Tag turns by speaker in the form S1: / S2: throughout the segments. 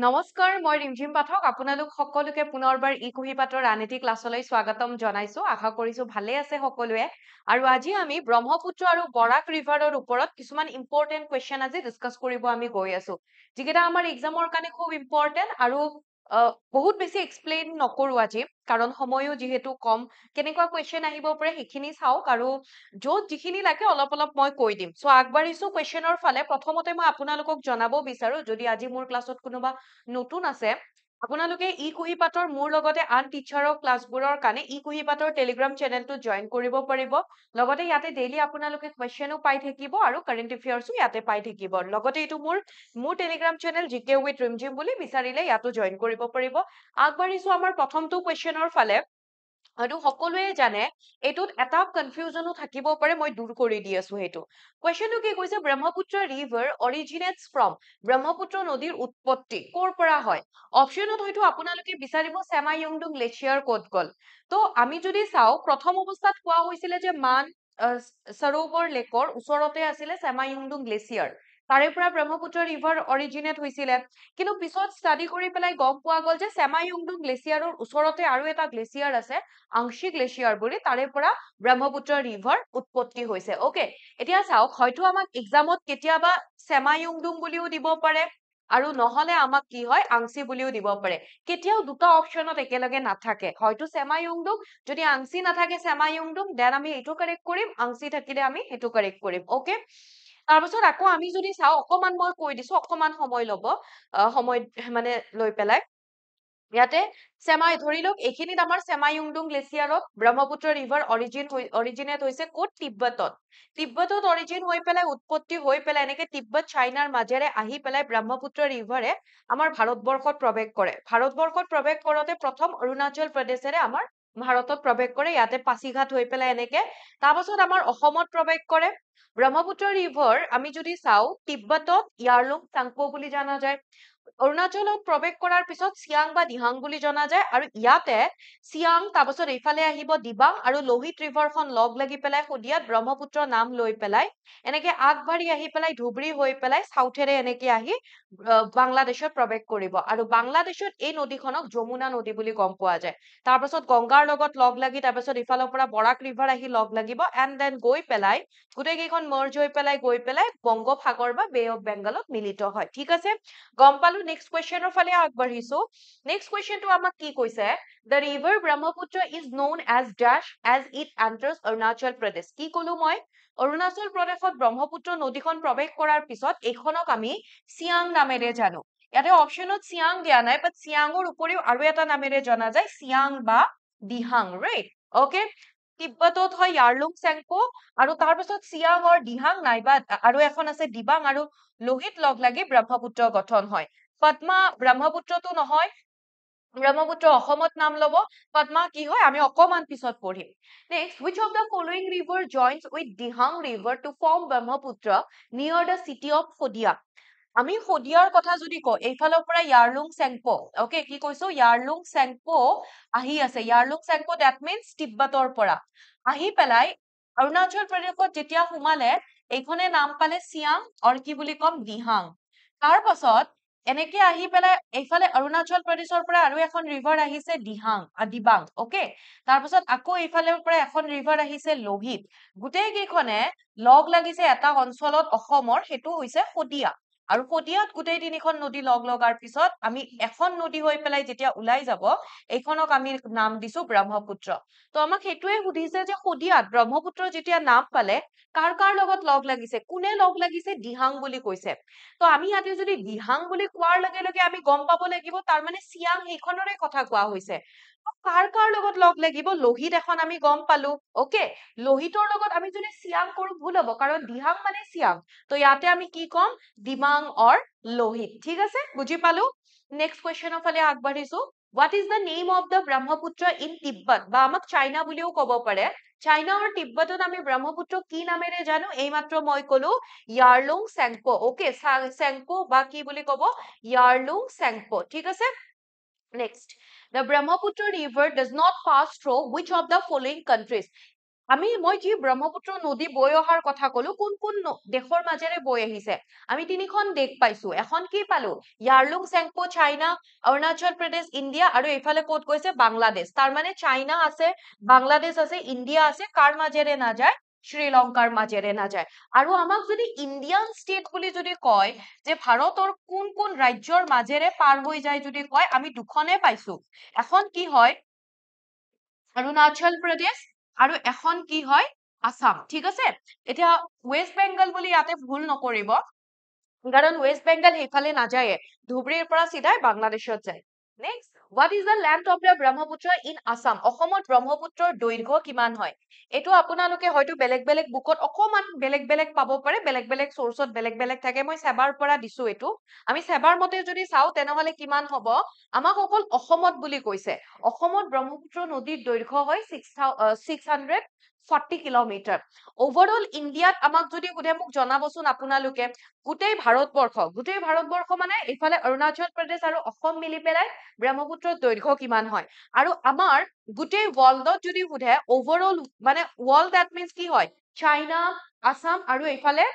S1: নমস্কাৰ মই ৰিমঝিম পাঠক আপোনালোক সকলোকে পুনৰবাৰ ই কুহিপাতৰ আন এটি ক্লাছলৈ স্বাগতম জনাইছো আশা কৰিছো ভালে আছে সকলোৱে আৰু আজি আমি ব্ৰহ্মপুত্ৰ আৰু বৰাক ৰিভাৰৰ ওপৰত কিছুমান ইম্পৰ্টেন্ট কোৱেশ্চন আজি ডিসকাস কৰিব আমি গৈ আছো যিকেইটা আমাৰ এক্সামৰ কাৰণে খুব ইম্পৰ্টেন্ট আৰু বহুত বেছি এক্সপ্লেইন নকৰো আজি কাৰণ সময়ও যেহেতু কম কেনেকুৱা কোৱেশ্চন আহিব পাৰে সেইখিনি চাওক আৰু য'ত যিখিনি লাগে অলপ অলপ মই কৈ দিম সো আগবাঢ়িছো কোৱেশ্চনৰ ফালে প্ৰথমতে মই আপোনালোকক জনাব বিচাৰো যদি আজি মোৰ ক্লাছত কোনোবা নতুন আছে আপোনালোকে ই কুহিপাতৰ মোৰ লগতে আন টিচাৰৰ ক্লাছবোৰৰ কাৰণে ই কুহিপাতৰ টেলিগ্ৰাম চেনেলটো জয়েন কৰিব পাৰিব লগতে ইয়াতে ডেইলি আপোনালোকে কোৱেশ্চনো পাই থাকিব আৰু কাৰেন্ট এফেয়াৰ্সও ইয়াতে পাই থাকিব লগতে এইটো মোৰ টেলিগ্ৰাম চেনেল জিকে উইথ ৰিমঝিম বুলি বিচাৰিলে ইয়াতো জয়েন কৰিব পাৰিব আগবাঢ়িছো আমাৰ প্ৰথমটো কোৱেশ্চনৰ ফালে আৰু সকলোৱে জানে এটোত এটা কনফিউজনো থাকিব পাৰে মই দূৰ কৰি দি আছো হেতু কোৱেশ্চনটো কি কৈছে ব্ৰহ্মপুত্ৰ ৰিভাৰ অৰিজিনেটস ফ্ৰম ব্ৰহ্মপুত্ৰ নদীৰ উৎপত্তি কৰ পৰা হয় অপচনত হয়তো আপোনালোকে বিচাৰিব সেমাইয়ুংডুং গ্লেচিয়াৰ ক'ত গল তো আমি যদি চাও প্ৰথম অৱস্থাত কোৱা হৈছিলে যে মান সৰোবৰ লেকৰ ওচৰতে আছিলে সেমাইয়ুংডুং গ্লেচিয়াৰ তাৰে পৰা ব্ৰহ্মপুত্ৰ ৰিভাৰ অৰিজিনেট হৈছিলে কিন্তু পিছত ষ্টাডি কৰি পেলাই গম পোৱা গল যে সেমাইয়ুংডুং গ্লেচিয়াৰৰ ওচৰতে আৰু এটা গ্লেচিয়াৰ আছে আংশী গ্লেচিয়াৰ বুলি তাৰে পৰা ব্ৰহ্মপুত্ৰ ৰিভাৰ উৎপত্তি হৈছে ওকে এতিয়া চাওক হয়তো আমাক এক্সামত কেতিয়াবা সেমাইয়ুংডুং বুলিও দিব পাৰে আৰু নহলে আমাক কি হয় আংশী বুলিও দিব পাৰে কেতিয়াও দুটা অপচনত একেলগে নাথাকে হয়তো সেমাইয়ুংডুং যদি আংশী নাথাকে সেমাইয়ুংডুং দেন আমি এইটো কাৰেক্ট কৰিম আংশী থাকিলে আমি সেইটো কাৰেক্ট কৰিম ওকে তাৰপিছত আকৌ আমি যদি চাও অকমান মই কৈ দিছো অকমান সময় লব সময় মানে লৈ পেলাই ইয়াতে ধৰি লওক এইখিনিত আমাৰ সেমাইয়ুংডুং গ্লেচিয়াৰত ব্ৰহ্মপুত্ৰ ৰিভাৰ অৰিজিনেট হৈছে ক'ত তিব্বতত অৰিজিন হৈ পেলাই উৎপত্তি হৈ পেলাই এনেকে তিব্বত চাইনাৰ মাজেৰে আহি পেলাই ব্ৰহ্মপুত্ৰ ৰিভাৰে আমাৰ ভাৰতবৰ্ষত প্ৰৱেশ কৰে ভাৰতবৰ্ষত প্ৰৱেশ কৰোতে প্ৰথম অৰুণাচল প্ৰদেশেৰে আমাৰ ভাৰতত প্ৰৱেশ কৰে ইয়াতে পাছিঘাট হৈ পেলাই এনেকে তাৰপাছত আমাৰ অসমত প্ৰৱেশ কৰে ব্ৰহ্মপুত্ৰ ৰিভাৰ আমি যদি চাও তিব্বতত ইয়াৰলুং চাংপো বুলি জনা যায় অৰুণাচলত প্ৰৱেশ কৰাৰ পিছত চিয়াং বা দিহাং বুলি জনা যায় আৰু ইয়াতে চিয়াং তাৰপাছত এইফালে আহিব দিবাং আৰু লোহিত ৰিভাৰখন লগ লাগি পেলাই সদিয়াত ব্ৰহ্মপুত্ৰ নাম লৈ পেলাই এনেকে আগবাঢ়ি আহি পেলাই ধুবৰী হৈ পেলাই সাউথেৰে এনেকে আহি বাংলাদেশত প্ৰৱেশ কৰিব আৰু বাংলাদেশত এই নদীখনক যমুনা নদী বুলি গম পোৱা যায় তাৰপাছত গংগাৰ লগত লগ লাগি তাৰপাছত ইফালৰ পৰা বৰাক ৰিভাৰ আহি লগ লাগিব এণ্ড দেন গৈ পেলাই গোটেই কেইখন মাৰ্জ হৈ পেলাই গৈ পেলাই বংগোপসাগৰ বা বে অফ বেংগলত মিলিত হয় ঠিক আছে গম পালো নেক্সট কোৱেশ্চনৰ ফালে আগবাঢ়িছো নেক্সট কোৱেশ্চনটো আমাক কি কৈছে the river brahmaputra is known as dash as it enters arunachal pradesh কি কলো মই অৰুণাচল প্ৰদেশত ব্ৰহ্মপুত্ৰ নদীখন প্ৰৱেশ কৰাৰ পিছত এইখনক আমি চিয়াং নামেৰে জানো ইয়াতে অপচনত চিয়াং দিয়া নাই বাট চিয়াঙৰ উপৰিও আৰু এটা নামেৰে জনা যায় চিয়াং বা দিহাং ৰাইট ওকে তিব্বতত হয় ইয়াৰলুং চেংপো আৰু তাৰ পিছত চিয়াঙৰ দিহাং নাইবা আৰু এখন আছে দিবাং আৰু লোহিত লগ লাগি ব্ৰহ্মপুত্ৰ গঠন হয় পদ্মা ব্ৰহ্মপুত্ৰটো নহয় ব্ৰহ্মপুত্ৰ অসমত নাম লব পদ্মা কি হয় আমি অকমান পিছত পঢ়িম next which of the following river joins with dihang river to form brahmaputra near the city of Fodia আমি সদিয়াৰ কথা যদি কওঁ এইফালৰ পৰা ইয়াৰলুং চেংপো ওকে কি কৈছো ইয়াৰলুং চেংপো আহি আছে ইয়াৰলুং চেংপো দ্যাট মিন্স তিব্বতৰ পৰা আহি পেলাই অৰুণাচল প্ৰদেশত যেতিয়া সোমালে এইখনে নাম পালে চিয়াং আৰু কি বুলি কম দিহাং তাৰ পাছত এনেকে আহি পেলাই এইফালে অৰুণাচল প্ৰদেশৰ পৰা আৰু এখন ৰিভাৰ আহিছে দিবাং ওকে তাৰপাছত আকৌ এইফালৰ পৰা এখন ৰিভাৰ আহিছে লোহিত গোটেই কেইখনে লগ লাগিছে এটা অঞ্চলত অসমৰ সেইটো হৈছে সদিয়া আৰু সদিয়াত গোটেই তিনিখন নদী লগ লগাৰ পিছত আমি এখন নদী হৈ পেলাই যেতিয়া ওলাই যাব এইখনক আমি নাম দিছো ব্ৰহ্মপুত্ৰ তো আমাক সেইটোৱে সুধিছে যে সদিয়াত ব্ৰহ্মপুত্ৰ যেতিয়া নাম পালে কাৰ কাৰ লগত লগ লাগিছে কোনে লগ লাগিছে দিহাং বুলি কৈছে তো আমি ইয়াতে যদি দিহাং বুলি কোৱাৰ লগে লগে আমি গম পাব লাগিব তাৰ মানে চিয়াং সেইখনৰে কথা কোৱা হৈছে কাৰ কাৰ লগত লগ লাগিব লোহিত এখন আমি গম পালো ওকে লোহিতৰ লগত আমি যদি চিয়াং কৰো ভুল হ'ব কাৰণ দিহাং মানে চিয়াং তো ইয়াতে আমি কি কম দিমাং অৰ লোহিত ঠিক আছে বুজি পালো নেক্সট কোৱেশ্চনৰ ফালে আগবাঢ়িছো what is the name of the brahmaputra in tibet বা আমাক চাইনা বুলিও ক'ব পাৰে চাইনা আৰু তিব্বতত আমি ব্ৰহ্মপুত্ৰ কি নামেৰে জানো এইমাত্ৰ মই কলো ইয়াৰলুং চেংপো ওকে চেংপো বা কি বুলি ক'ব ইয়াৰলুং চেংপো ঠিক আছে next the brahmaputra river does not pass through which of the following countries মই যি ব্ৰহ্মপুত্ৰ নদী বৈ অহাৰ কথা কলো কোন দেশৰ মাজেৰে বৈ আহিছে আমি তিনিখন দেশ পাইছো এখন কি পালো ইয়াৰলুং চেংপো চাইনা অৰুণাচল প্ৰদেশ ইণ্ডিয়া আৰু এইফালে ক'ত গৈছে বাংলাদেশ তাৰ মানে চাইনা আছে বাংলাদেশ আছে ইণ্ডিয়া আছে কাৰ মাজেৰে নাযায় শ্ৰীলংকাৰ মাজেৰে নাযায় আৰু আমাক যদি ইণ্ডিয়ান ষ্টেট বুলি যদি কয় যে ভাৰতৰ কোন ৰাজ্যৰ মাজেৰে পাৰ হৈ যায় যদি কয় আমি দুখনে পাইছো এখন কি হয় অৰুণাচল প্ৰদেশ আৰু এখন কি হয় আসাম ঠিক আছে এতিয়া ৱেষ্ট বেংগল বুলি ইয়াতে ভুল নকৰিব কাৰণ ৱেষ্ট বেংগল সেইফালে নাযায়ে ধুবুৰীৰ পৰা চিধাই বাংলাদেশত যায় next what is the length of the Brahmaputra in assam অসমত ব্ৰহ্মপুত্ৰৰ দৈৰ্ঘ্য কিমান হয় এইটো আপোনালোকে হয়তো বেলেগ বুকত অকমান বেলেগ পাব পাৰে বেলেগ সোৰ্সত বেলেগ থাকে মই সেবাৰ পৰা দিছো এইটো আমি সেবাৰ মতে যদি চাও তেনেহলে কিমান হ'ব আমাক অকল অসমত বুলি কৈছে অসমত ব্ৰহ্মপুত্ৰ নদীৰ দৈৰ্ঘ্য হয় 640 কিলোমিটাৰ ওভাৰঅল ইণ্ডিয়াত আমাক যদি সোধে মোক জনাবচোন আপোনালোকে গোটেই ভাৰতবৰ্ষ মানে এইফালে অৰুণাচল প্ৰদেশ আৰু অসম মিলি পেলাই ব্ৰহ্মপুত্ৰৰ দৈৰ্ঘ্য কিমান হয় আৰু আমাৰ গোটেই ৱৰ্ল্ডত যদি সোধে ওভাৰঅল মানে ৱৰ্ল্ড দ্যাট মিন্স কি হয় চাইনা আসাম আৰু এইফালে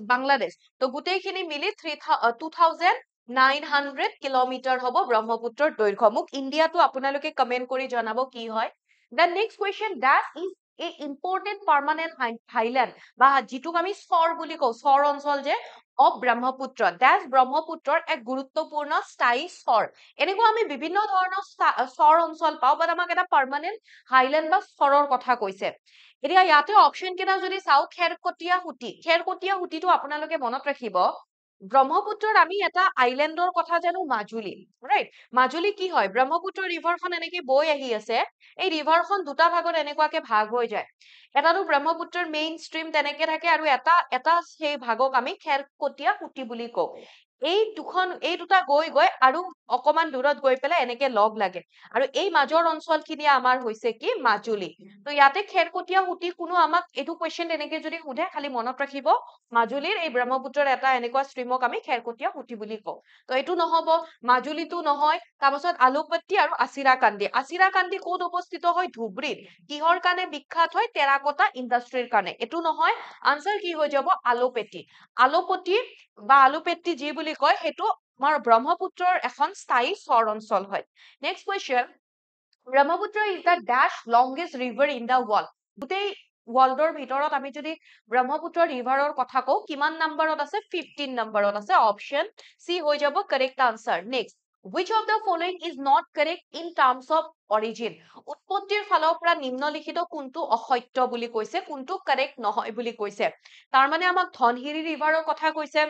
S1: বাংলাদেশ তো গোটেইখিনি মিলি 2900 কিলোমিটাৰ হ'ব ব্ৰহ্মপুত্ৰৰ দৈৰ্ঘ্য মোক ইণ্ডিয়াটো আপোনালোকে কমেন্ট কৰি জনাব কি হয় the next question that is a important permanent highland বা যিটোক আমি স্বৰ বুলি কওঁ স্বৰ অঞ্চল যে of ব্ৰহ্মপুত্ৰ that ব্ৰহ্মপুত্ৰৰ এক গুৰুত্বপূৰ্ণ স্থায়ী স্বৰ এনেকুৱা আমি বিভিন্ন ধৰণৰ স্বৰ অঞ্চল পাওঁ বাট আমাক এটা পাৰ্মানেন্ট হাইলেণ্ড বা স্তৰৰ কথা কৈছে এতিয়া ইয়াতে অপচন কেইটা যদি চাও খেৰকটীয়া সুঁতিটো আপোনালোকে মনত ৰাখিব ব্ৰহ্মপুত্ৰৰ আমি এটা আইলেণ্ডৰ কথা জানো মাজুলী ৰাইট মাজুলী কি হয় ব্ৰহ্মপুত্ৰ ৰিভাৰখন এনেকে বৈ আহি আছে এই ৰিভাৰখন দুটা ভাগত এনেকুৱাকে ভাগ হৈ যায় এটাটো ব্ৰহ্মপুত্ৰৰ মেইন ষ্ট্ৰীম তেনেকে থাকে আৰু এটা সেই ভাগক আমি খেৰকটীয়া সুঁতি বুলি কওঁ এই দুটা গৈ আৰু অকমান দূৰত গৈ পেলাই এনেকে লগ লাগে আৰু এই মাজৰ অঞ্চলখিনি আমাৰ হৈছে কি মাজুলী তো ইয়াতে খেৰকটীয়া সুঁতি কোনো আমাক এইটো কুৱেশ্যন এনেকে যদি সোধে খালি মনত ৰাখিব মাজুলীৰ এই ব্ৰহ্মপুত্ৰৰ এটা এনেকুৱা ষ্ট্ৰীমক আমি খেৰকটীয়া সুঁতি বুলি কওঁ তো এইটো নহব মাজুলীটো নহয় তাৰপাছত আলুপট্টি আৰু আচিৰাকান্দি ক'ত অৱস্থিত হয় ধুবুৰীত কিহৰ কাৰণে বিখ্যাত হয় টেৰাকটা ইণ্ডাষ্ট্ৰিৰ কাৰণে এইটো নহয় আনসাৰ কি হৈ যাব আলুপেটি যি বুলি কয় সেইটো আমাৰ ব্ৰহ্মপুত্ৰৰ এখন স্থায়ী স্বৰ অঞ্চল হয় next question Brahmaputra is the dash longest river in the world গোটেই ৱৰ্ল্ডৰ ভিতৰত আমি যদি ব্ৰহ্মপুত্ৰ ৰিভাৰৰ কথা কওঁ কিমান নম্বৰত আছে 15 নম্বৰত আছে অপচন সি হৈ যাব correct answer next which of the following is not correct in terms of origin উৎপত্তিৰ ফালৰ পৰা নিম্নলিখিত কোনটো অসত্য বুলি কৈছে কোনটো কাৰেক্ট নহয় বুলি কৈছে তাৰ মানে আমাক ধনশিৰি ৰিভাৰৰ কথা কৈছে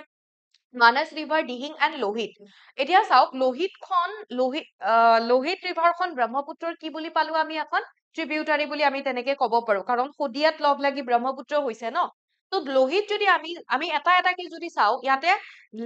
S1: মানস ৰিভাৰ দিহিং এণ্ড লোহিত এতিয়া চাওক লোহিত ৰিভাৰখন ব্ৰহ্মপুত্ৰৰ কি বুলি পালো আমি এখন ট্ৰিবিউটাৰী বুলি আমি তেনেকে ক'ব পাৰো কাৰণ শদিয়াত লগ লাগি ব্ৰহ্মপুত্ৰ হৈছে ন তো লোহিত যদি আমি এটাকে যদি চাও ইয়াতে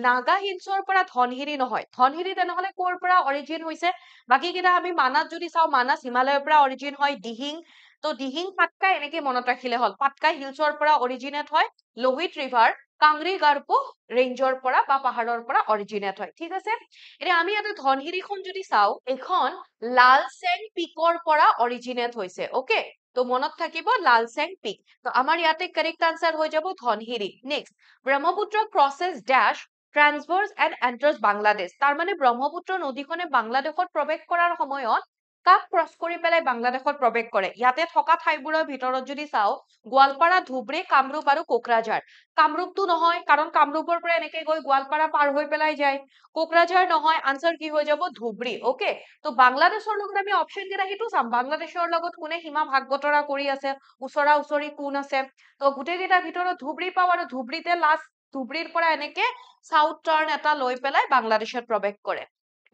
S1: নাগা হিলছৰ পৰা ধনশিৰি নহয় ধনশিৰি তেনেহলে ক'ৰ পৰা অৰিজিন হৈছে বাকী কেইটা আমি মানাস যদি চাও মানাস হিমালয়ৰ পৰা অৰিজিন হয় দিহিং তো দিহিং পাটকাই এনেকে মনত ৰাখিলে হল পাটকাই হিলছৰ পৰা অৰিজিনেট হয় লোহিত ৰিভাৰ কাংৰি গাৰ্পো ৰেঞ্জৰ পৰা বা পাহাৰৰ পৰা অৰিজিনেট হয় ঠিক আছে এতিয়া আমি ইয়াতে ধনশিৰিখন যদি চাও এখন লালচেং পিকৰ পৰা অৰিজিনেট হৈছে ওকে তো মনত থাকিব লালচেং পিক তো আমাৰ ইয়াতে কাৰেক্ট আনসাৰ হৈ যাব Dhansiri next Brahmaputra crosses dash transverse and enters Bangladesh তাৰ মানে ব্ৰহ্মপুত্ৰ নদীখনে বাংলাদেশত প্ৰৱেশ কৰাৰ সময়ত কাক ক্ৰছ কৰি পেলাই বাংলাদেশত প্ৰৱেশ কৰে ইয়াতে থকা ঠাইবোৰৰ ভিতৰত যদি চাও গোৱালপাৰা ধুবুৰী কামৰূপ আৰু কোকৰাঝাৰ কামৰূপটো নহয় কাৰণ কামৰূপৰ পৰা এনেকে গৈ গোৱালপাৰা পাৰ হৈ পেলাই যায় কোকৰাঝাৰ নহয় আনসাৰ কি হৈ যাব ধুবুৰী ওকে তো বাংলাদেশৰ লগত আমি অপচন কেইটা সেইটো চাম বাংলাদেশৰ লগত কোনে সীমা ভাগ বতৰা কৰি আছে ওচৰা ওচৰি কোন আছে তো গোটেই কেইটাৰ ভিতৰত ধুবুৰী পাওঁ আৰু ধুবুৰীতে লাষ্ট ধুবুৰীৰ পৰা এনেকে সাউথ টাৰ্ণ এটা লৈ পেলাই বাংলাদেশত প্ৰৱেশ কৰে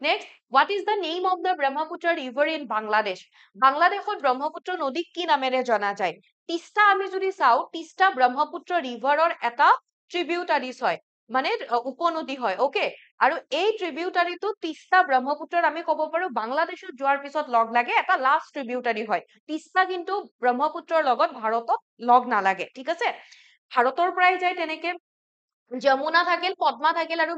S1: next what is the name of the Brahmaputra river in Bangladesh বাংলাদেশত ব্ৰহ্মপুত্ৰ নদীক কি নামেৰে জনা যায় তিস্তা আমি যদি চাও তিস্তা ব্ৰহ্মপুত্ৰ ৰিভাৰৰ এটা ট্ৰিবিউটাৰিজ হয় মানে উপনদী হয় ওকে আৰু এই ট্ৰিবিউটাৰিটো তিস্তা ব্ৰহ্মপুত্ৰৰ আমি ক'ব পাৰো বাংলাদেশত যোৱাৰ পিছত লগ লাগে এটা লাষ্ট ট্ৰিবিউটাৰি হয় তিস্তা কিন্তু ব্ৰহ্মপুত্ৰৰ লগত ভাৰতত লগ নালাগে ঠিক আছে ভাৰতৰ পৰাই যায় তেনেকে যমুনা থাকিল পদ্মা থাকিল আৰু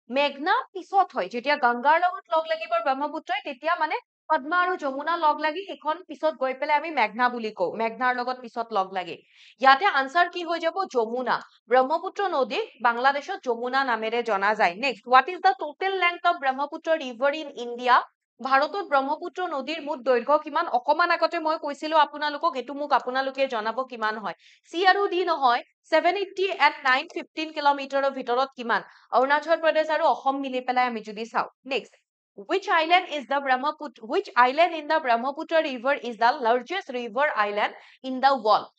S1: মেঘনা পিছত হয় যেতিয়া গংগাৰ লগত লগ লাগিব ব্ৰহ্মপুত্ৰই তেতিয়া মানে পদ্মা আৰু যমুনা লগ লাগি সেইখন পিছত গৈ পেলাই আমি মেঘনা বুলি কওঁ মেঘনাৰ লগত পিছত লগ লাগি ইয়াতে আনসাৰ কি হৈ যাব যমুনা ব্ৰহ্মপুত্ৰ নদীক বাংলাদেশত যমুনা নামেৰে জনা যায় next what is the total length of Brahmaputra river in India ভাৰতত ব্ৰহ্মপুত্ৰ নদীৰ মুঠ দৈৰ্ঘ্য কিমান অকমান আগতে মই কৈছিলো আপোনালোকক এইটো মোক আপোনালোকে জনাব কিমান হয় চি আৰু ডি নহয় 780 এট 915 কিলোমিটাৰৰ ভিতৰত কিমান অৰুণাচল প্ৰদেশ আৰু অসম মিলি পেলাই আমি যদি চাওঁ next which island is the Brahmaputra which island in the Brahmaputra river is the largest river island in the world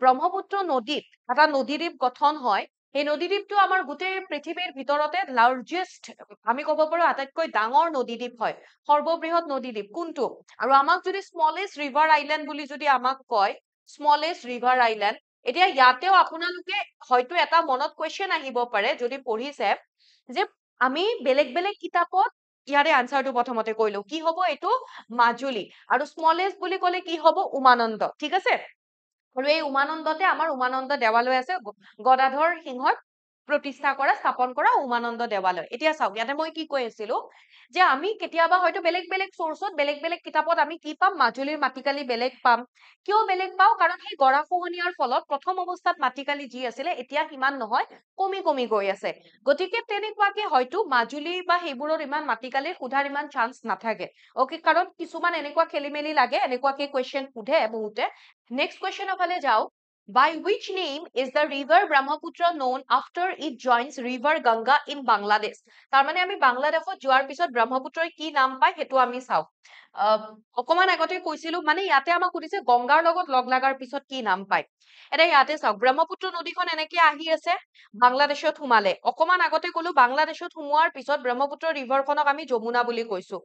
S1: Brahmaputra নদীত এটা নদীদ্বীপ গঠন হয় সেই নদীদ্বীপটো আমাৰ গোটেই পৃথিৱীৰ ভিতৰতে লাৰ্জেষ্ট আমি ক'ব পাৰো আটাইতকৈ ডাঙৰ নদীদ্বীপ হয় সৰ্ববৃহৎ নদীদ্বীপ কোনটো আৰু আমাক যদি স্মলেষ্ট ৰিভাৰ আইলেণ্ড বুলি যদি আমাক কয় স্মলেষ্ট ৰিভাৰ আইলেণ্ড এতিয়া ইয়াতেও আপোনালোকে হয়তো এটা মনত কুৱেশ্যন আহিব পাৰে যদি পঢ়িছে যে আমি বেলেগ বেলেগ কিতাপত ইয়াৰে আনসাৰটো প্ৰথমতে কৈলো কি হ'ব এইটো মাজুলী আৰু স্মলেষ্ট বুলি ক'লে কি হ'ব উমানন্দ ঠিক আছে আৰু এই উমানন্দতে আমাৰ উমানন্দ দেৱালয় আছে গদাধৰ সিংহই প্ৰতিষ্ঠা কৰা স্থাপন কৰা উমানন্দ দেৱালয় এতিয়া চাওক ইয়াতে মই কি কৈ আছিলো যে আমি কেতিয়াবা হয়তো বেলেগ বেলেগ সোৰ্সত বেলেগ বেলেগ কিতাপত আমি কি পাম মাজুলীৰ মাটিকালি বেলেগ পাম কিয় বেলেগ পাও কাৰণ সেই গৰাখহনীয়াৰ ফলত প্ৰথম অৱস্থাত মাটিকালি যি আছিলে এতিয়া সিমান নহয় কমি কমি গৈ আছে গতিকে তেনেকুৱাকে হয়তো মাজুলী বা সেইবোৰৰ ইমান মাটিকালিৰ সোধাৰ ইমান চান্স নাথাকে ওকে কাৰণ কিছুমান এনেকুৱা খেলিমেলি লাগে এনেকুৱাকে কুৱেশ্যন সোধে বহুতে নেক্সট কুৱেশ্যনৰ ফালে যাও by which name is the river Brahmaputra known after it joins river Ganga in Bangladesh তাৰমানে আমি বাংলাদেশত যোৱাৰ পিছত ব্ৰহ্মপুত্ৰৰ কি নাম পায় হেতু আমি চাও অকমান আগতে কৈছিলো মানে ইয়াতে আমাক সুধিছে গংগাৰ লগত লগ লাগাৰ পিছত কি নাম পায় এটা ইয়াতে চাওক ব্ৰহ্মপুত্ৰ নদীখন এনেকে আহি আছে বাংলাদেশত সোমালে অকমান আগতে কলো বাংলাদেশত সোমোৱাৰ পিছত ব্ৰহ্মপুত্ৰ ৰিভাৰখনক আমি যমুনা বুলি কৈছো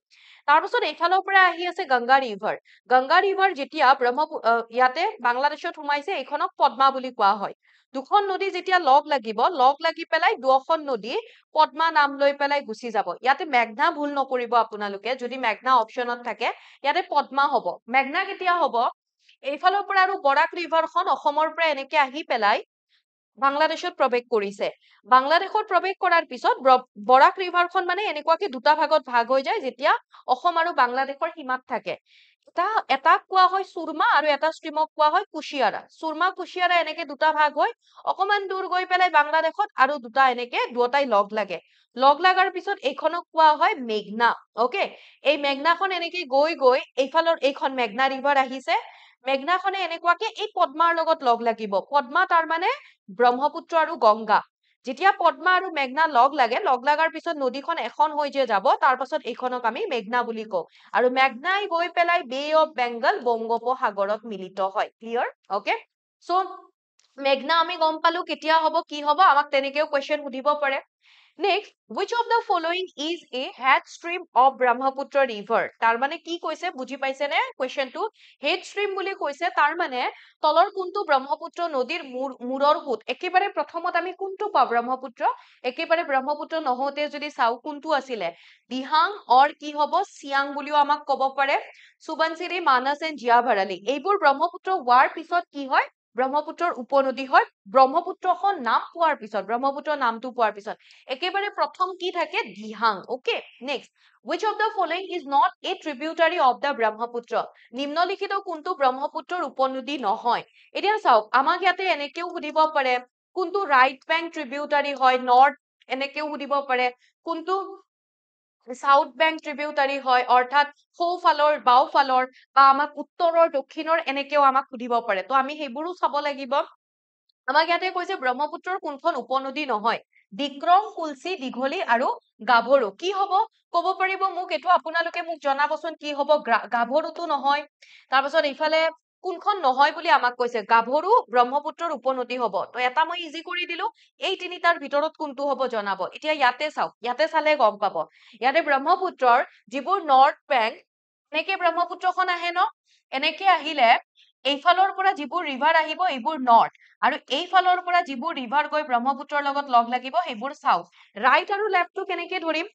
S1: তাৰপিছত এইফালৰ পৰা আহি আছে গংগা ৰিভাৰ যেতিয়া ইয়াতে বাংলাদেশত সোমাইছে এইখনক পদ্মা বুলি কোৱা হয় দুখন নদী যেতিয়া লগ লাগি পেলাই দুখন নদী পদ্মা নাম লৈ পেলাই গুচি যাব ইয়াতে মেঘনা ভুল নকৰিব আপোনালোকে যদি মেঘনা অপচনত থাকে ইয়াতে পদ্মা হ'ব মেঘনা কেতিয়া হ'ব এইফালৰ পৰা আৰু বৰাক ৰিভাৰখন অসমৰ পৰা এনেকে আহি পেলাই বাংলাদেশত প্ৰৱেশ কৰিছে বাংলাদেশত প্ৰৱেশ কৰাৰ পিছত বৰাক ৰিভাৰখন মানে এনেকুৱাকে দুটা ভাগত ভাগ হৈ যায় যেতিয়া অসম আৰু বাংলাদেশৰ সীমাত থাকে এটা কোৱা হয় সুৰমা আৰু এটা ষ্ট্ৰীমক কোৱা হয় কুশিয়াৰা সুৰমা কুশিয়াৰা এনেকে দুটা ভাগ হয় অকমান দূৰ গৈ পেলাই বাংলাদেশত আৰু দুটা এনেকে দুটাই লগ লাগাৰ পিছত এইখনক কোৱা হয় মেঘনা ওকে এই মেঘনাখন এনেকে গৈ এইফালৰ এইখন মেঘনা ৰিভাৰ আহিছে মেঘনাখনে এনেকুৱাকে এই পদ্মাৰ লগত লগ লাগিব পদ্মা তাৰ মানে ব্ৰহ্মপুত্ৰ আৰু গংগা যেতিয়া পদ্মা আৰু মেঘনা লগ লাগাৰ পিছত নদীখন এখন হৈ যে যাব তাৰ পাছত এইখনক আমি মেঘনা বুলি কওঁ আৰু মেঘনাই গৈ পেলাই বে অফ বেংগল বংগোপসাগৰত মিলিত হয় ক্লিয়াৰ ওকে সো মেঘনা আমি গম পালো কেতিয়া হ'ব কি হ'ব আমাক তেনেকেও কোৱেশ্চন সুধিব পাৰে Next, which of the following is a head stream of Brahmaputra River? তাৰ মানে কি কৈছে বুজি পাইছে নে কুৱেশ্চনটো হেড ষ্ট্ৰীম বুলি কৈছে তাৰ মানে তলৰ কোনটো ব্ৰহ্মপুত্ৰ নদীৰ মূৰৰ সোঁত একেবাৰে প্ৰথমত আমি কোনটো পাওঁ ব্ৰহ্মপুত্ৰ একেবাৰে ব্ৰহ্মপুত্ৰ নহওঁতে যদি চাও কোনটো আছিলে দিহাং অৰ কি হ'ব চিয়াং বুলিও আমাক ক'ব পাৰে সুবনচিৰি মানস এণ্ড জিয়া ভৰালি এইবোৰ ব্ৰহ্মপুত্ৰ হোৱাৰ পিছত কি হয় ব্ৰহ্মপুত্ৰৰ উপনদী হয় ব্ৰহ্মপুত্ৰখন নাম পোৱাৰ পিছত ব্ৰহ্মপুত্ৰ নামটো পোৱাৰ পিছত একেবাৰে প্ৰথম কি থাকে Dihang okay next which of the following is not a tributary of the Brahmaputra নিম্নলিখিত কোনটো ব্ৰহ্মপুত্ৰৰ উপনদী নহয় এতিয়া চাওক আমাক ইয়াতে এনেকেও সুধিব পাৰে কোনটো ৰাইট বেংক ট্ৰিবিউটাৰী হয় নৰ্থ এনেকেও সুধিব পাৰে কোনটো সাউথ বেংক ট্ৰিবিউটাৰী হয় অৰ্থাৎ সোঁফালৰ বাওঁফালৰ বা আমাক উত্তৰৰ দক্ষিণৰ এনেকেও আমাক সুধিব পাৰে তো আমি সেইবোৰো চাব লাগিব আমাক ইয়াতে কৈছে ব্ৰহ্মপুত্ৰৰ কোনখন উপনদী নহয় বিক্ৰম কুলচি দীঘলী আৰু গাভৰু কি হ'ব ক'ব পাৰিব মোক এইটো আপোনালোকে মোক জনাবচোন কি হ'ব গাভৰুটো নহয় তাৰপিছত এইফালে কোনখন নহয় বুলি আমাক কৈছে গাভৰু ব্ৰহ্মপুত্ৰৰ উপনদী হ'ব তো এটা মই ইজি কৰি দিলো এই তিনিটাৰ ভিতৰত কোনটো হ'ব জনাব এতিয়া ইয়াতে চাওক ইয়াতে চালে গম পাব ইয়াতে ব্ৰহ্মপুত্ৰৰ যিবোৰ নৰ্থ বেংক এনেকে ব্ৰহ্মপুত্ৰখন আহে ন এনেকে আহিলে এইফালৰ পৰা যিবোৰ ৰিভাৰ আহিব এইবোৰ নৰ্থ আৰু এইফালৰ পৰা যিবোৰ ৰিভাৰ গৈ ব্ৰহ্মপুত্ৰৰ লগত লগ লাগিব সেইবোৰ চাউথ ৰাইট আৰু লেফ্টটো কেনেকে ধৰিম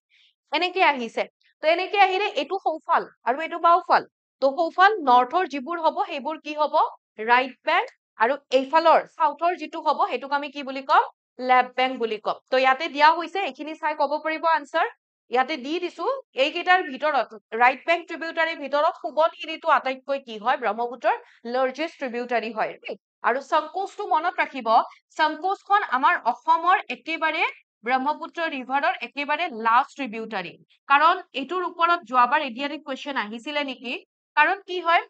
S1: এনেকে আহিছে তো এনেকে আহিলে এইটো সোঁফাল আৰু এইটো বাওঁফাল তো সোঁফাল নৰ্থৰ যিবোৰ হ'ব সেইবোৰ কি হ'ব ৰাইট বেংক আৰু এইফালৰ সাউথৰ যিটো হ'ব সেইটোক আমি কি বুলি কম লেফ্ট বেংক বুলি কম তো ইয়াতে দিয়া হৈছে এইখিনি চাই ক'ব পাৰিব আনসাৰ ইয়াতে দি দিছো এইকেইটাৰ ভিতৰত ৰাইট বেংক ট্ৰিবিউটাৰীৰ ভিতৰত সোৱণশিৰিটো আটাইতকৈ কি হয় ব্ৰহ্মপুত্ৰৰ লাৰ্জেষ্ট ট্ৰিবিউটাৰী হয় আৰু সংকোচটো মনত ৰাখিব সংকোচখন আমাৰ অসমৰ একেবাৰে ব্ৰহ্মপুত্ৰ ৰিভাৰৰ একেবাৰে লাষ্ট ট্ৰিবিউটাৰী কাৰণ এইটোৰ ওপৰত যোৱাবাৰ এডিআৰই কুৱেশ্যন আহিছিলে নেকি কাৰণ কি হয়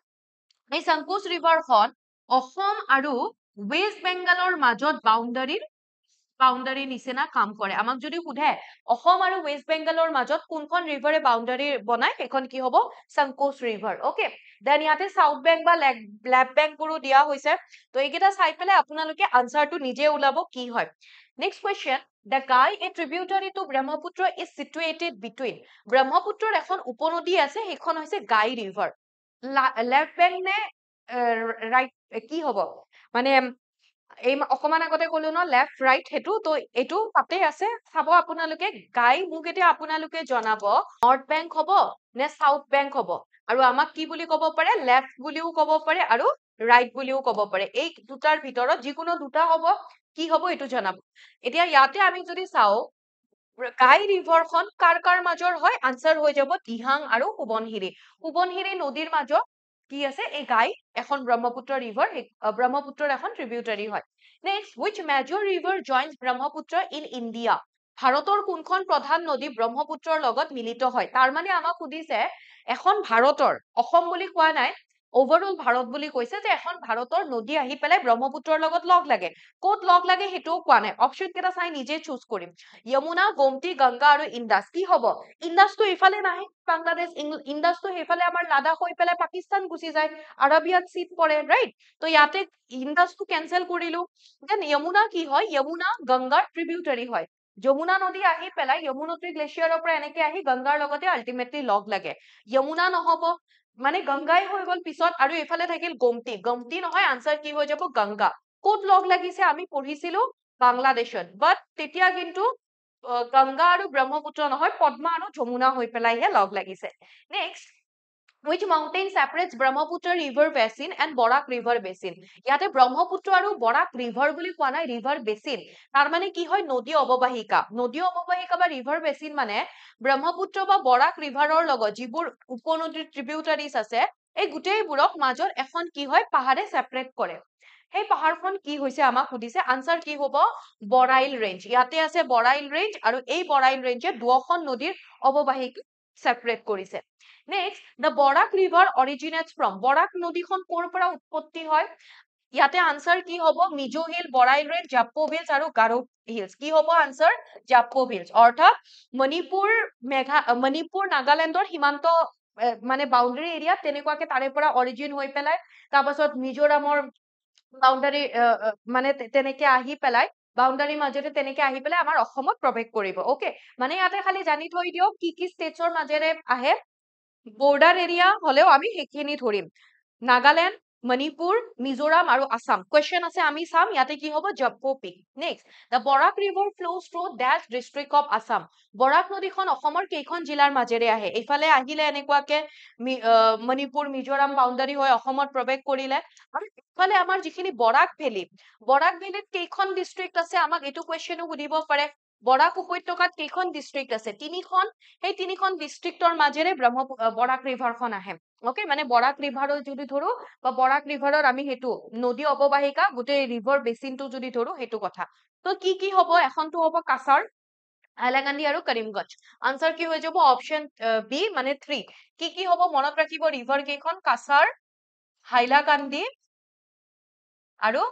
S1: এই সংকোচ ৰিভাৰখন অসম আৰু ৱেষ্ট বেংগলৰ মাজত বাউণ্ডাৰী নিচিনা কাম কৰে আমাক যদি সোধে অসম আৰু ৱেষ্ট বেংগলৰ মাজত কোনখন ৰিভাৰে বাউণ্ডাৰী বনায় সেইখন কি হ'ব সংকোচ ৰিভাৰ ওকে দেন ইয়াতে সাউথ বেংক বা লেফ্ট বেংকবোৰো দিয়া হৈছে তো এইকেইটা চাই পেলাই আপোনালোকে আনসাৰটো নিজে ওলাব কি হয় next question The Gai, a tributary to Brahmaputra, is situated between ব্ৰহ্মপুত্ৰৰ এখন উপনদী আছে সেইখন হৈছে গাই ৰিভাৰ লেফ্ট বেংক নে ৰাইট কি হ'ব মানে এই অকমান আগতে কলো ন লেফ্ট ৰাইট সেইটো তো এইটো তাতে আছে চাব আপোনালোকে গাই মোক এতিয়া আপোনালোকে জনাব নৰ্থ বেংক হ'ব নে সাউথ বেংক হ'ব আৰু আমাক কি বুলি ক'ব পাৰে লেফ্ট বুলিও ক'ব পাৰে আৰু ৰাইট বুলিও ক'ব পাৰে এই দুটাৰ ভিতৰত যিকোনো দুটা হ'ব কি হ'ব এইটো জনাব এতিয়া ইয়াতে আমি যদি চাও গাই ৰিভাৰখন কাৰ মাজৰ হয় আনসাৰ হৈ যাব দিহাং আৰু সোৱণশিৰি নদীৰ মাজত কি আছে এই গাই এখন ব্ৰহ্মপুত্ৰ ৰিভাৰ ব্ৰহ্মপুত্ৰৰ এখন ট্ৰিবিউটাৰী হয় next which major river joins Brahmaputra in India ভাৰতৰ কোনখন প্ৰধান নদী ব্ৰহ্মপুত্ৰৰ লগত মিলিত হয় তাৰ মানে আমাক সুধিছে এখন ভাৰতৰ অসম বুলি কোৱা নাই overall ভাৰত বুলি কৈছে যে এখন ভাৰতৰ নদী আহি পেলাই ব্ৰহ্মপুত্ৰৰ লগত লগ লাগে ক'ত লগ লাগে সেইটোও কোৱা নাই অপচন কেইটা চাই নিজে চুজ কৰিম যমুনা গোমতী গংগা আৰু ইন্দাস কি হ'ব ইন্দাসটো ইফালে নাহে বাংলাদেশ ইন্দাসটো সেইফালে আমাৰ লাডাখ হৈ পেলাই পাকিস্তান গুচি যায় আৰবিয়াত চিট পৰে ৰাইট তো ইয়াতে ইন্দাসটো কেনসেল কৰিলো দেন যমুনা কি হয় যমুনা গংগাৰ ট্ৰিবিউটাৰী হয় যমুনা নদী আহি পেলাই যমুনোত্ৰী গ্লেচিয়াৰৰ পৰা এনেকে আহি গংগাৰ লগতে আল্টিমেটলি লগ লাগে যমুনা নহব মানে গংগাই হৈ গল পিছত আৰু এইফালে থাকিল গোমতী নহয় আনসাৰ কি হৈ যাব গংগা ক'ত লগ লাগিছে আমি পঢ়িছিলো বাংলাদেশত বাট তেতিয়া কিন্তু গংগা আৰু ব্ৰহ্মপুত্ৰ নহয় পদ্মা আৰু যমুনা হৈ পেলাইহে লগ লাগিছে next which mountain separates Brahmaputra river basin and Borak river basin ইয়াতে ব্ৰহ্মপুত্ৰ আৰু বৰাক ৰিভাৰ বুলি কোৱা নাই ৰিভাৰ বেচিন তাৰ মানে কি হয় নদী অৱবাহিকা বা ৰিভাৰ বেচিন মানে ব্ৰহ্মপুত্ৰ বা বৰাক ৰিভাৰৰ লগত যিবোৰ উপনদীৰ ট্ৰিবিউটাৰিজ আছে এই গোটেইবোৰক মাজত এখন কি হয় পাহাৰে সেপাৰেট কৰে সেই পাহাৰখন কি হৈছে আমাক সুধিছে আনসাৰ কি হ'ব বৰাইল ৰেঞ্জ ইয়াতে আছে বৰাইল ৰেঞ্জ আৰু এই বৰাইল ৰেঞ্জে দুখন নদীৰ অৱবাহিকা সেপাৰেট কৰিছে next the Borak river originates from Barak নদীখন ক'ৰ পৰা উৎপত্তি হয় ইয়াতে আনসাৰ কি হ'ব Mizo hill Barail range Japvo hills আৰু গাৰো হিলছ কি হ'ব আনসাৰ জাপ্পো হিলছ অৰ্থাৎ মণিপুৰ নাগালেণ্ডৰ সীমান্ত মানে বাউণ্ডাৰী এৰিয়া তেনেকুৱাকে তাৰে পৰা অৰিজিন হৈ পেলাই তাৰপাছত মিজোৰামৰ বাউণ্ডাৰী মানে তেনেকে আহি পেলাই বাউণ্ডাৰীৰ মাজতে তেনেকে আহি পেলাই আমাৰ অসমত প্ৰৱেশ কৰিব ওকে মানে ইয়াতে খালি জানি থৈ দিয়ক কি ষ্টেটছৰ মাজেৰে আহে বৰ্ডাৰ এৰিয়া হলেও আমি সেইখিনি ধৰিম নাগালেণ্ড মণিপুৰ মিজোৰাম আৰু আসাম কুৱেশ্যন আছে আমি চাম ইয়াতে কি হ'ব Japvo peak next the Barak river flows through dash district of Assam Barak নদীখন অসমৰ কেইখন জিলাৰ মাজেৰে আহে এইফালে আহিলে এনেকুৱাকে মণিপুৰ মিজোৰাম বাউণ্ডাৰী হৈ অসমত প্ৰৱেশ কৰিলে আৰু ইফালে আমাৰ যিখিনি বৰাক ভেলীত কেইখন ডিষ্ট্ৰিক্ট আছে আমাক এইটো কুৱেশ্যনো সুধিব পাৰে বৰাক উপত্যকাত কেইখন ডিষ্ট্ৰিক্ট আছে তিনিখন সেই তিনিখন ডিষ্ট্ৰিক্টৰ মাজেৰে বৰাক ৰিভাৰখন আহে ওকে মানে বৰাক ৰিভাৰৰ যদি ধৰো বা বৰাক ৰিভাৰৰ আমি সেইটো নদী অৱবাহিকা গোটেই ৰিভাৰ বেচিনটো যদি ধৰো সেইটো কথা তো কি হ'ব এখনটো হ'ব কাছাৰ হাইলাকান্দি আৰু কৰিমগঞ্জ আনসাৰ কি হৈ যাব অপচন বি মানে 3 কি হ'ব মনত ৰাখিব ৰিভাৰ কেইখন কাছাৰ হাইলাকান্দি আৰু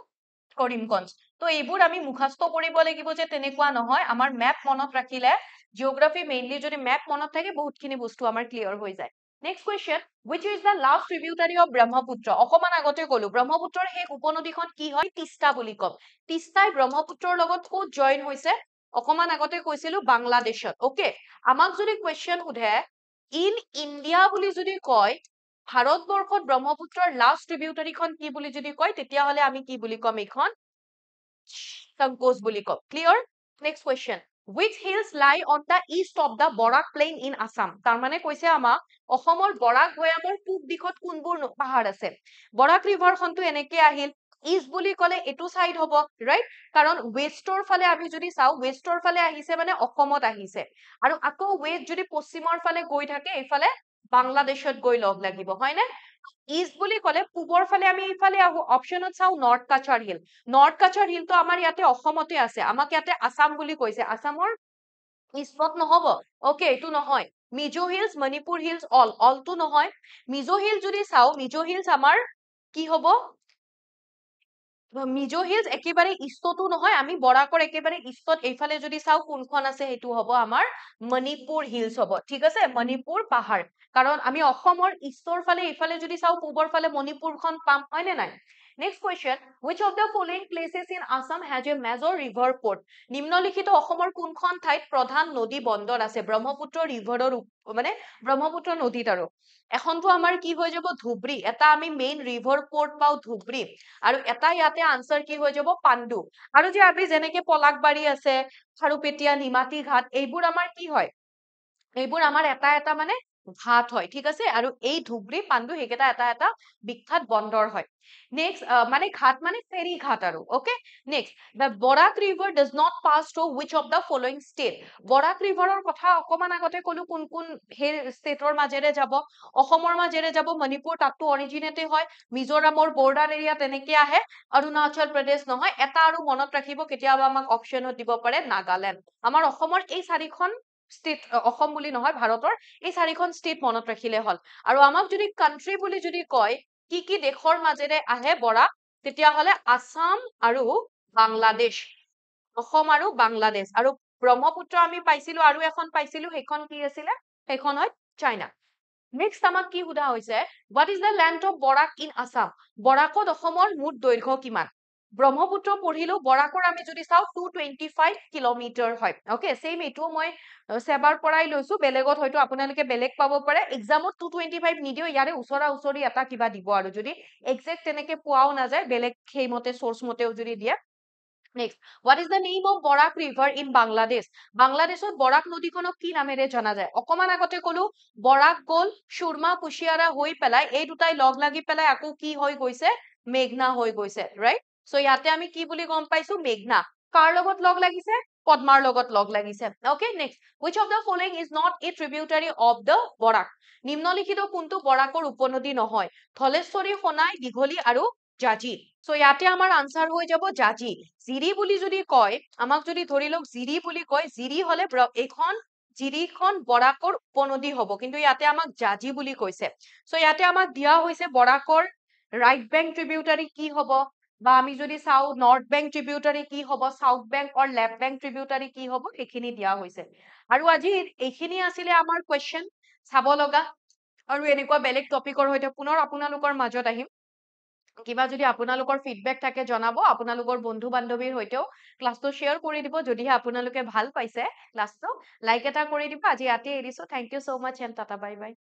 S1: কৰিমগঞ্জ তো এইবোৰ আমি মুখস্থ কৰিব লাগিব যে তেনেকুৱা নহয় আমাৰ মেপ মনত ৰাখিলে জিঅগ্ৰাফি মেইনলি যদি মেপ মনত থাকে বহুতখিনি বস্তু আমাৰ ক্লিয়াৰ হৈ যায় next question which is the last tributary of Brahmaputra অকমান আগতে কলো ব্ৰহ্মপুত্ৰৰ শেষ উপনদীখন কি হয় তিষ্টা বুলি কম তিষ্টাই ব্ৰহ্মপুত্ৰৰ লগত ক'ত জইন হৈছে অকমান আগতে কৈছিলো বাংলাদেশত ওকে আমাক যদি কুৱেশ্যন সোধে ইন ইণ্ডিয়া বুলি যদি কয় ভাৰতবৰ্ষত ব্ৰহ্মপুত্ৰৰ লাষ্ট ট্ৰিবিউটাৰীখন কি বুলি যদি কয় তেতিয়াহ'লে আমি কি বুলি ক'ম এইখন সংকোচ বুলি কম clear next question which hills lie on the east of the Borak plain in Assam তাৰমানে কৈছে আমাক অসমৰ বৰাক ভৈয়ামৰ পূব দিশত কোনবোৰ পাহাৰ আছে বৰাক ৰিভাৰখনটো এনেকে আহিল ইষ্ট বুলি ক'লে এইটো চাইড হ'ব, ৰাইট? কাৰণ ৱেষ্টৰ ফালে আমি যদি চাওঁ, ৱেষ্টৰ ফালে আহিছে মানে অসমত আহিছে। আৰু আকৌ ৱেষ্ট যদি পশ্চিমৰ ফালে গৈ থাকে, এইফালে বাংলাদেশত গৈ লগ লাগিব, হয়নে? ইষ্ট বুলি ক'লে পূবৰ ফালে আমি এইফালে আহো, অপশ্যনত চাওঁ north Cachar hill. North Cachar হিলটো আমাৰ ইয়াতে অসমতে আছে, আমাক ইয়াতে আছাম বুলি কৈছে। আছামৰ ইষ্টত নহ'ব, অকে, এইটো নহয়। Mizo hills, Manipur hills, Alto নহয়। মিজো হিল যদি চাওঁ, মিজো হিলছ আমাৰ কি হ'ব? মিজো হিলছ একেবাৰে ইষ্টতো নহয়, আমি বৰাকৰ একেবাৰে ইষ্টত এইফালে যদি চাওঁ কোনখন আছে, সেইটো হ'ব আমাৰ মণিপুৰ হিলছ হ'ব, ঠিক আছে? মণিপুৰ পাহাৰ। কাৰণ আমি অসমৰ ইষ্টৰ ফালে এইফালে যদি চাওঁ, পূবৰ ফালে মণিপুৰখন পাম, হয় নে নাই? Next question, which of the following places in Assam has a major river port? নিম্নলিখিত অসমৰ কোনখন ঠাইত প্ৰধান নদী বন্দৰ আছে ব্ৰহ্মপুত্ৰ ৰিভাৰৰ মানে ব্ৰহ্মপুত্ৰ নদীত? আৰু এখনটো আমাৰ কি হৈ যাব? ধুবুৰী। এটা আমি মেইন ৰিভাৰ পৰ্ট পাওঁ ধুবুৰী, আৰু এটা ইয়াতে আনসাৰ কি হৈ যাব? পাণ্ডু। আৰু যে আমি যেনেকে পলাকবাৰী আছে, খাৰুপেটীয়া, নিমাতী ঘাট, এইবোৰ আমাৰ কি হয়? এইবোৰ আমাৰ এটা এটা মানে ঘাট হয়, ঠিক আছে? আৰু এই ধুবুৰী, পাণ্ডু সেইকেইটা এটা এটা বিখ্যাত বন্দৰ হয়। নেক্সট, মানে ঘাট মানে ফেৰী ঘাট আৰু, okay? Next, the Barak river does not pass through which of the following state? বৰাক ৰিভাৰৰ কথা অকমান আগতে কলো, কোন কোন সেই ষ্টেটৰ মাজেৰে যাব? অসমৰ মাজেৰে যাব, মণিপুৰ তাতো অৰিজিনেটে হয়, মিজোৰামৰ বৰ্ডাৰ এৰিয়া তেনেকে আহে, অৰুণাচল প্ৰদেশ নহয়। এটা আৰু মনত ৰাখিব, কেতিয়াবা আমাক অপশ্যনত দিব পাৰে নাগালেণ্ড। আমাৰ অসমৰ এই চাৰিখন ষ্টেট, অসম বুলি নহয় ভাৰতৰ এই চাৰিখন ষ্টেট মনত ৰাখিলে হ'ল। আৰু আমাক যদি কান্ট্ৰি বুলি যদি কয়, কি কি দেশৰ মাজেৰে আহে বৰাক, তেতিয়াহ'লে আসাম আৰু বাংলাদেশ, অসম আৰু বাংলাদেশ। আৰু ব্ৰহ্মপুত্ৰ আমি পাইছিলো, আৰু এখন পাইছিলো, সেইখন কি আছিলে? সেইখন হয় চাইনা। নেক্সট আমাক কি সোধা হৈছে, what is the length of Barak in Assam? বৰাকত অসমৰ মুঠ দৈৰ্ঘ্য কিমান? ব্ৰহ্মপুত্ৰ পঢ়িলো, বৰাকৰ আমি যদি চাওঁ 225 কিলোমিটাৰ হয়, অকে? চেম এইটো মই সেবাৰ পৰাই লৈছো, বেলেগত হয়তো আপোনালোকে বেলেগ পাব পাৰে। এক্সামত 225 নিদিও, ইয়াৰে ওচৰা ওচৰি এটা কিবা দিব, আৰু যদি একজেক্ট তেনেকে পোৱাও নাযায়, বেলেগ সেইমতে চৰ্চ মতেও যদি দিয়ে। Next, what is the name of Barak river in Bangladesh? বাংলাদেশত বৰাক নদীখনক কি নামেৰে জনা যায়? অকমান আগতে কলো, বৰাক গল সুৰমা কুশিয়াৰা হৈ পেলাই, এই দুটাই লগ লাগি পেলাই আকৌ কি হৈ গৈছে? মেঘনা হৈ গৈছে, ৰাইট? সো ইয়াতে আমি কি বুলি গম পাইছো? মেঘনা। কাৰ লগত লগ লাগিছে? পদ্মাৰ লগত লগ লাগিছে, okay? Next, which of the following is not a tributary of the বৰাক? নিম্নলিখিত কোনটো বৰাকৰ উপনদী নহয়? ধলেশ্বৰী, সোণাই, দীঘলী আৰু জাঁজি। সো ইয়াতে আমাৰ আনসাৰ হৈ যাব জাঁজি। জিৰি বুলি যদি কয়, আমাক যদি ধৰি লওক জিৰি বুলি কয়, জিৰি হলে এইখন জিৰিখন বৰাকৰ উপনদী হব, কিন্তু ইয়াতে আমাক জাঁজি বুলি কৈছে। সো ইয়াতে আমাক দিয়া হৈছে বৰাকৰ ৰাইট বেংক ট্ৰিবিউটাৰী কি হব, বা আমি যদি চাওঁ নৰ্থ বেংক ট্ৰিবিউটাৰী কি হব, সাউথ বেংক অৰ লেফ্ট বেংক ট্ৰিবিউটাৰী কি হব, সেইখিনি দিয়া হৈছে। আৰু আজি এইখিনি আছিলে আমাৰ কুৱেশ্যন চাব লগা। আৰু এনেকুৱা বেলেগ টপিকৰ সৈতে পুনৰ আপোনালোকৰ মাজত আহিম। কিবা যদি আপোনালোকৰ ফিডবেক থাকে জনাব, আপোনালোকৰ বন্ধু বান্ধৱীৰ সৈতেও ক্লাছটো শ্বেয়াৰ কৰি দিব, যদিহে আপোনালোকে ভাল পাইছে ক্লাছটো, লাইক এটা কৰি দিব। আজি ইয়াতে এৰিছো, thank you so much and tata bye by.